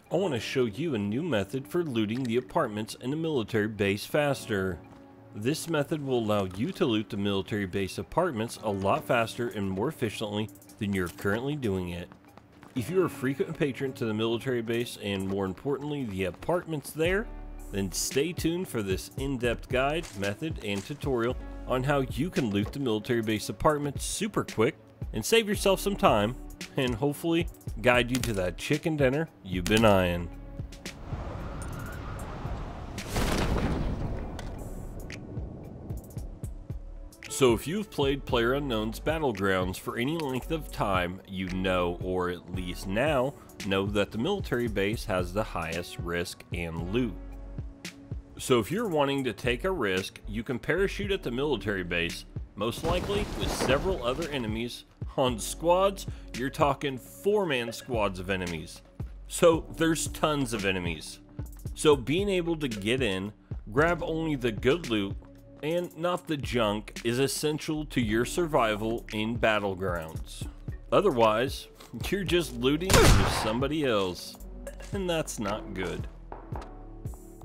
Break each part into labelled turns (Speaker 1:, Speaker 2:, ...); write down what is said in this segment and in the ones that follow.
Speaker 1: I want to show you a new method for looting the apartments in a military base faster. This method will allow you to loot the military base apartments a lot faster and more efficiently than you're currently doing it. If you're a frequent patron to the military base and more importantly the apartments there, then stay tuned for this in-depth guide, method, and tutorial on how you can loot the military base apartments super quick and save yourself some time and hopefully guide you to that chicken dinner you've been eyeing. So if you've played Playerunknowns Battlegrounds for any length of time, you know, or at least now, know that the military base has the highest risk and loot. So if you're wanting to take a risk, you can parachute at the military base, most likely with several other enemies. On squads, you're talking 4-man squads of enemies. So there's tons of enemies. So being able to get in, grab only the good loot, and not the junk is essential to your survival in Battlegrounds. Otherwise, you're just looting for somebody else, and that's not good.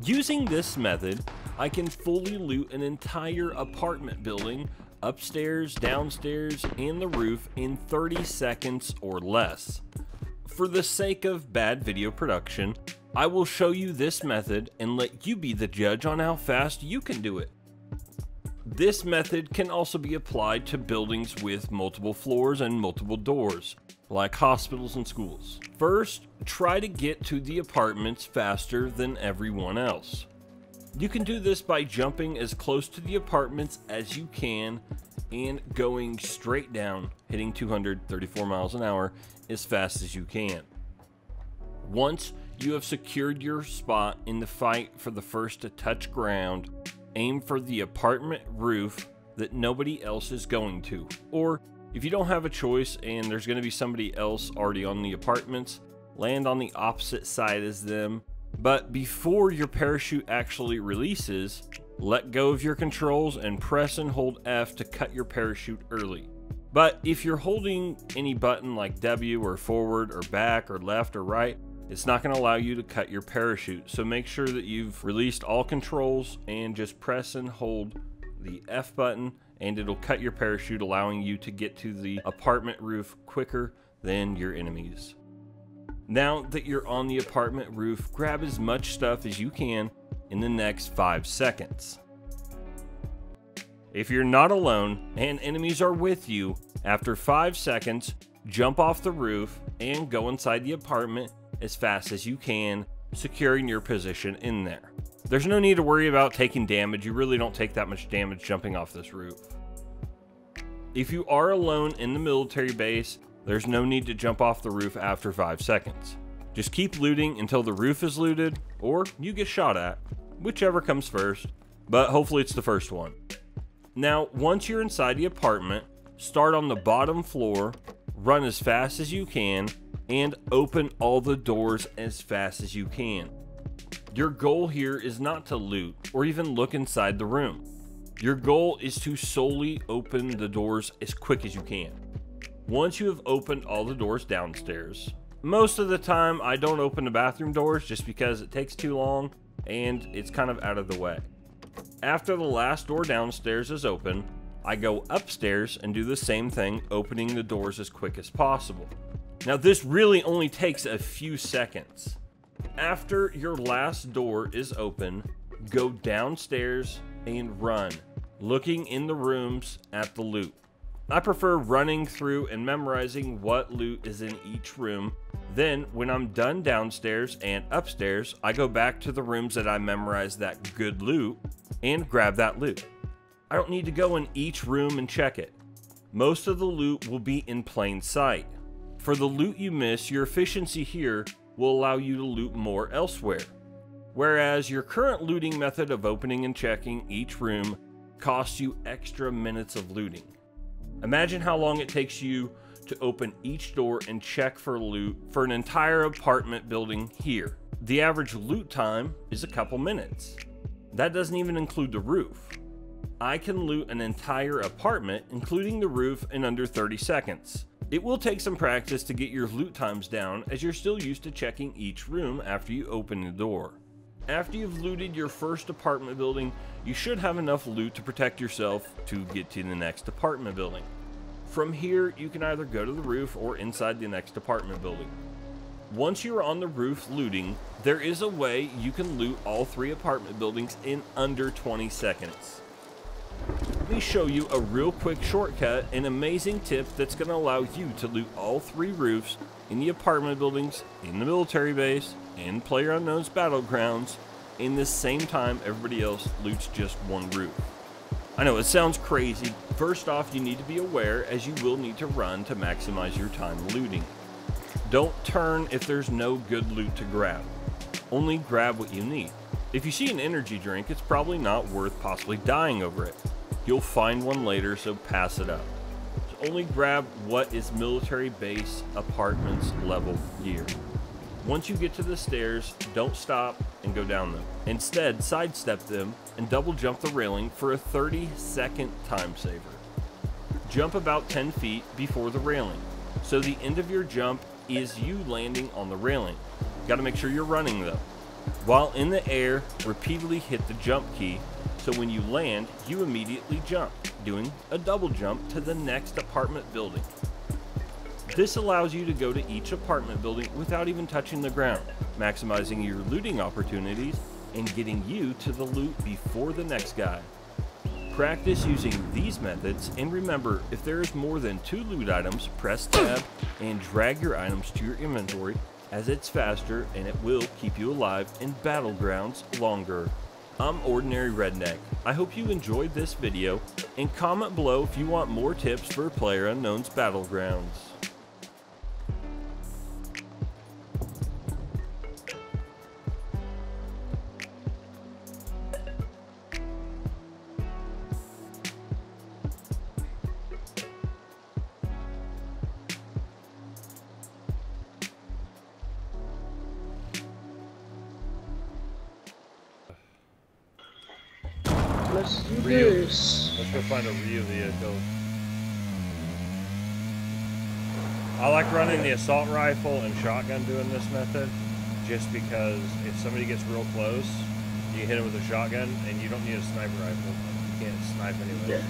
Speaker 1: Using this method, I can fully loot an entire apartment building, upstairs, downstairs, and the roof in 30 seconds or less. For the sake of bad video production, I will show you this method and let you be the judge on how fast you can do it. This method can also be applied to buildings with multiple floors and multiple doors, like hospitals and schools. First, try to get to the apartments faster than everyone else. You can do this by jumping as close to the apartments as you can and going straight down, hitting 234 miles an hour as fast as you can. Once you have secured your spot in the fight for the first to touch ground, aim for the apartment roof that nobody else is going to. Or if you don't have a choice and there's going to be somebody else already on the apartments, land on the opposite side as them. But before your parachute actually releases, let go of your controls and press and hold F to cut your parachute early. But if you're holding any button like W or forward or back or left or right, it's not going to allow you to cut your parachute. So make sure that you've released all controls and just press and hold the F button and it'll cut your parachute, allowing you to get to the apartment roof quicker than your enemies. Now that you're on the apartment roof, grab as much stuff as you can in the next 5 seconds. If you're not alone and enemies are with you, after 5 seconds, jump off the roof and go inside the apartment as fast as you can, securing your position in there. There's no need to worry about taking damage. You really don't take that much damage jumping off this roof. If you are alone in the military base, there's no need to jump off the roof after 5 seconds. Just keep looting until the roof is looted, or you get shot at, whichever comes first, but hopefully it's the first one. Now, once you're inside the apartment, start on the bottom floor, run as fast as you can, and open all the doors as fast as you can. Your goal here is not to loot or even look inside the room. Your goal is to solely open the doors as quick as you can. Once you have opened all the doors downstairs, most of the time I don't open the bathroom doors just because it takes too long and it's kind of out of the way. After the last door downstairs is open, I go upstairs and do the same thing, opening the doors as quick as possible. Now this really only takes a few seconds. After your last door is open, go downstairs and run, looking in the rooms at the loot. I prefer running through and memorizing what loot is in each room. Then when I'm done downstairs and upstairs, I go back to the rooms that I memorized that good loot and grab that loot. I don't need to go in each room and check it. Most of the loot will be in plain sight. For the loot you miss, your efficiency here will allow you to loot more elsewhere. Whereas your current looting method of opening and checking each room costs you extra minutes of looting. Imagine how long it takes you to open each door and check for loot for an entire apartment building here. The average loot time is a couple minutes. That doesn't even include the roof. I can loot an entire apartment, including the roof, in under 30 seconds. It will take some practice to get your loot times down, as you're still used to checking each room after you open the door. After you've looted your first apartment building, you should have enough loot to protect yourself to get to the next apartment building. From here, you can either go to the roof or inside the next apartment building. Once you're on the roof looting, there is a way you can loot all 3 apartment buildings in under 20 seconds. Let me show you a real quick shortcut, an amazing tip that's going to allow you to loot all 3 roofs in the apartment buildings, in the military base, and Playerunknowns Battlegrounds in the same time everybody else loots just one roof. I know it sounds crazy. First off, you need to be aware, as you will need to run to maximize your time looting. Don't turn if there's no good loot to grab. Only grab what you need. If you see an energy drink, it's probably not worth possibly dying over it. You'll find one later, so pass it up. So only grab what is military base apartments level gear. Once you get to the stairs, don't stop and go down them. Instead, sidestep them and double jump the railing for a 30-second time saver. Jump about 10 feet before the railing, so the end of your jump is you landing on the railing. Got to make sure you're running though. While in the air, repeatedly hit the jump key, so when you land, you immediately jump, doing a double jump to the next apartment building. This allows you to go to each apartment building without even touching the ground, maximizing your looting opportunities and getting you to the loot before the next guy. Practice using these methods, and remember, if there is more than 2 loot items, press tab and drag your items to your inventory, as it's faster and it will keep you alive in Battlegrounds longer. I'm Ordinary Redneck. I hope you enjoyed this video, and comment below if you want more tips for Playerunknowns Battlegrounds.
Speaker 2: Let's do this.
Speaker 1: Let's go find a real vehicle. I like running the assault rifle and shotgun doing this method, just because if somebody gets real close, you can hit them with a shotgun, and you don't need a sniper rifle. You can't snipe anyway.
Speaker 2: Yeah.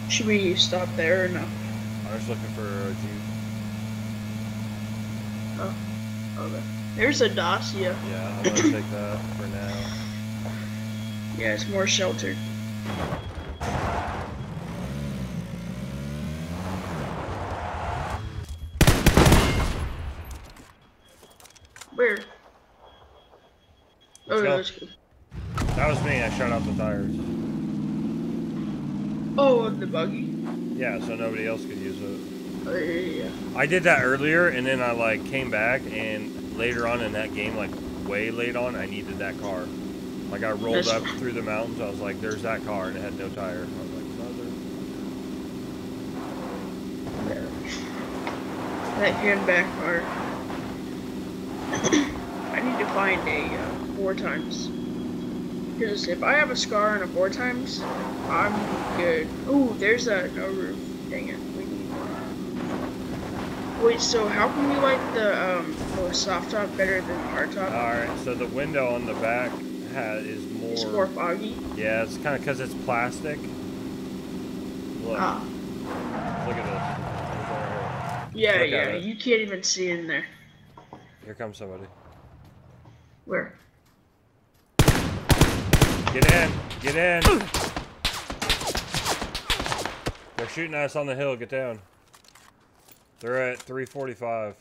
Speaker 1: So.
Speaker 2: Should we stop there or no?
Speaker 1: I'm just looking for a Jeep.
Speaker 2: Oh, okay. There's a Dacia.
Speaker 1: Yeah, I'm gonna take that for now.
Speaker 2: Yeah, it's more sheltered. Where? Oh,
Speaker 1: go.
Speaker 2: that's good.
Speaker 1: That was me. I shot out the tires.
Speaker 2: Oh, the buggy.
Speaker 1: Yeah, so nobody else could use it.
Speaker 2: Oh, yeah.
Speaker 1: I did that earlier, and then I like came back, and later on in that game, like way late on, I needed that car. Like I rolled up through the mountains, I was like, there's that car, and it had no tire. I was like, mother.
Speaker 2: That came back hard. I need to find a 4 times. Because if I have a scar and a 4 times, I'm good. Ooh, there's a no roof. Dang it, we need one. Wait, so how can we like the soft top better than hard top?
Speaker 1: Alright, so the window on the back is more...
Speaker 2: It's more foggy?
Speaker 1: Yeah, it's kind of because it's plastic. Look.
Speaker 2: Ah.
Speaker 1: Look at this.
Speaker 2: Yeah,
Speaker 1: Look
Speaker 2: yeah, you can't even see in there.
Speaker 1: Here comes somebody.
Speaker 2: Where?
Speaker 1: Get in! Get in! They're shooting at us on the hill. Get down. They're at 345.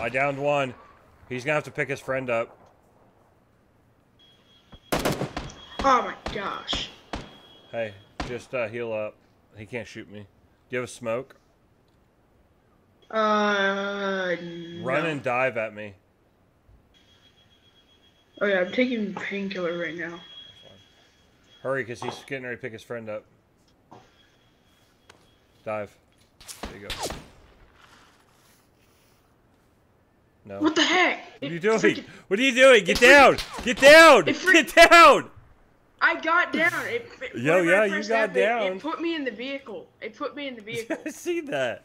Speaker 1: I downed one. He's gonna have to pick his friend up.
Speaker 2: Oh my gosh.
Speaker 1: Hey, just heal up. He can't shoot me. Do you have a smoke?
Speaker 2: No.
Speaker 1: Run and dive at me.
Speaker 2: Oh yeah, I'm taking painkiller right now.
Speaker 1: Hurry, because he's getting ready to pick his friend up. Dive. There you go. No.
Speaker 2: What the heck?
Speaker 1: What are you doing? What are you doing? Get down! Get down! Get down!
Speaker 2: I got down.
Speaker 1: Yo,
Speaker 2: whenever
Speaker 1: yeah,
Speaker 2: I
Speaker 1: you
Speaker 2: pressed
Speaker 1: got
Speaker 2: F,
Speaker 1: down.
Speaker 2: It put me in the vehicle. It put me in the vehicle.
Speaker 1: I see that.